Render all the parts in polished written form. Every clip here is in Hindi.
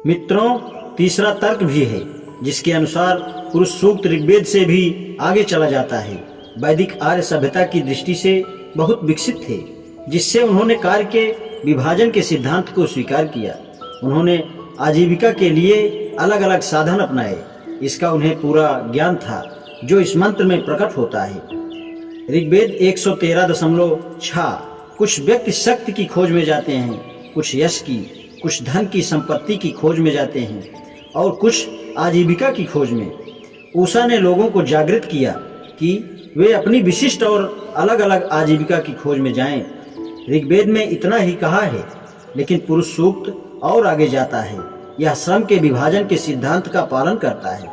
मित्रों, तीसरा तर्क भी है जिसके अनुसार पुरुष सूक्त ऋग्वेद से भी आगे चला जाता है। वैदिक आर्य सभ्यता की दृष्टि से बहुत विकसित थे, जिससे उन्होंने कार्य के विभाजन के सिद्धांत को स्वीकार किया। उन्होंने आजीविका के लिए अलग अलग साधन अपनाए। इसका उन्हें पूरा ज्ञान था जो इस मंत्र में प्रकट होता है। ऋग्वेद 113.6 कुछ व्यक्ति शक्ति की खोज में जाते हैं, कुछ यश की, कुछ धन की संपत्ति की खोज में जाते हैं और कुछ आजीविका की खोज में। उषा ने लोगों को जागृत किया कि वे अपनी विशिष्ट और अलग अलग आजीविका की खोज में जाएं। ऋग्वेद में इतना ही कहा है, लेकिन पुरुष सूक्त और आगे जाता है। यह श्रम के विभाजन के सिद्धांत का पालन करता है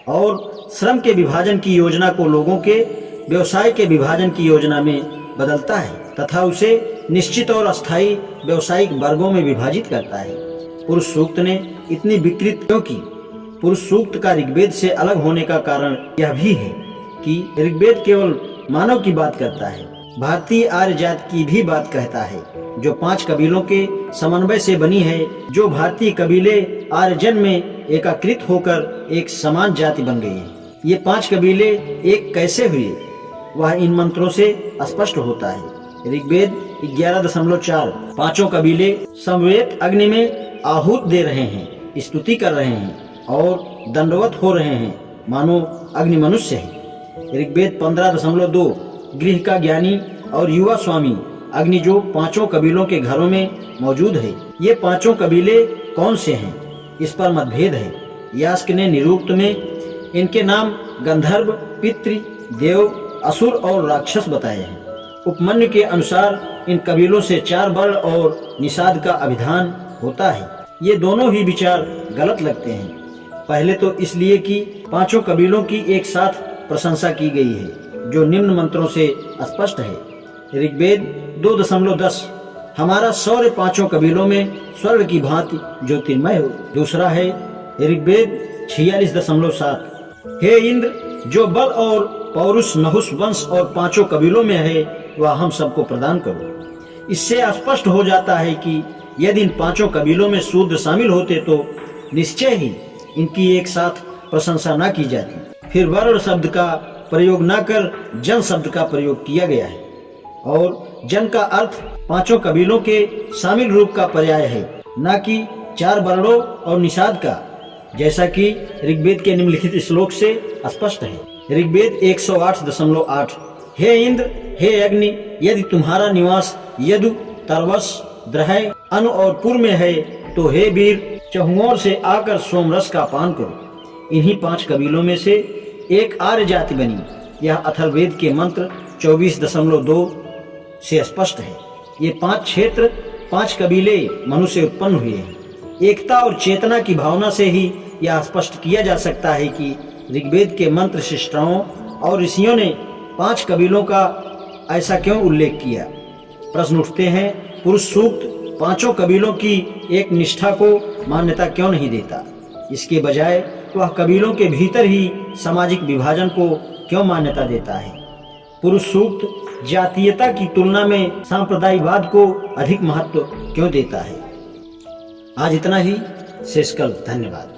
और श्रम के विभाजन की योजना को लोगों के व्यवसाय के विभाजन की योजना में बदलता है तथा उसे निश्चित और अस्थायी व्यवसायिक वर्गों में विभाजित करता है। पुरुष सूक्त ने इतनी विकृत क्यों की? पुरुष सूक्त का ऋग्वेद से अलग होने का कारण यह भी है कि ऋग्वेद केवल मानव की बात करता है, भारतीय आर्य जाति की भी बात कहता है, जो 5 कबीलों के समन्वय से बनी है। जो भारतीय कबीले आर्यजन में एकीकृत होकर एक समान जाति बन गई है। ये 5 कबीले एक कैसे हुए, वह इन मंत्रों से स्पष्ट होता है। ऋग्वेद 11.4 पांचों कबीले समवेत अग्नि में आहूत दे रहे हैं, स्तुति कर रहे हैं और दंडवत हो रहे हैं, मानो अग्नि मनुष्य है। ऋग्वेद 15.2 गृह का ज्ञानी और युवा स्वामी अग्नि जो 5 कबीलों के घरों में मौजूद है। ये 5 कबीले कौन से हैं, इस पर मतभेद है। यास्क ने निरुक्त में इनके नाम गंधर्व, पितृ, देव, असुर और राक्षस बताए हैं। उपमन्यु के अनुसार इन कबीलों से 4 वर्ण और निषाद का अभिधान होता है। ये दोनों ही विचार गलत लगते हैं। पहले तो इसलिए कि 5 कबीलों की एक साथ प्रशंसा की गई है, जो निम्न मंत्रों से स्पष्ट है। ऋग्वेद 2.10 हमारा शौर्य 5 कबीलों में स्वर्ग की भांति ज्योतिर्मय हो। दूसरा है ऋग्वेद 46.7 हे इंद्र, जो बल और पौरुष नहुस वंश और 5 कबीलों में है, वह हम सबको प्रदान करो। इससे स्पष्ट हो जाता है कि यदि इन 5 कबीलों में शूद्र शामिल होते तो निश्चय ही इनकी एक साथ प्रशंसा न की जाती। फिर वर्ण शब्द का प्रयोग न कर जन शब्द का प्रयोग किया गया है और जन का अर्थ 5 कबीलों के शामिल रूप का पर्याय है, न कि 4 वर्णों और निषाद का, जैसा कि ऋग्वेद के निम्नलिखित श्लोक से स्पष्ट है। ऋग्वेद 108.8 हे इंद्र, हे अग्नि, यदि तुम्हारा निवास यदु, तरवस, द्रहय, अनु और पुर में है, तो हे वीर, चहुओर से आकर सोमरस का पान करो। इन्हीं 5 कबीलों में से एक आर्य जाति बनी। यह अथर्ववेद के मंत्र 24.2 से स्पष्ट है। ये 5 क्षेत्र, 5 कबीले मनुष्य उत्पन्न हुए हैं। एकता और चेतना की भावना से ही यह स्पष्ट किया जा सकता है कि ऋग्वेद के मंत्र शिष्टाओं और ऋषियों ने 5 कबीलों का ऐसा क्यों उल्लेख किया। प्रश्न उठते हैं, पुरुष सूक्त 5 कबीलों की एक निष्ठा को मान्यता क्यों नहीं देता? इसके बजाय वह कबीलों के भीतर ही सामाजिक विभाजन को क्यों मान्यता देता है? पुरुष सूक्त जातीयता की तुलना में सांप्रदायिकवाद को अधिक महत्व क्यों देता है? आज इतना ही, शेष कल। धन्यवाद।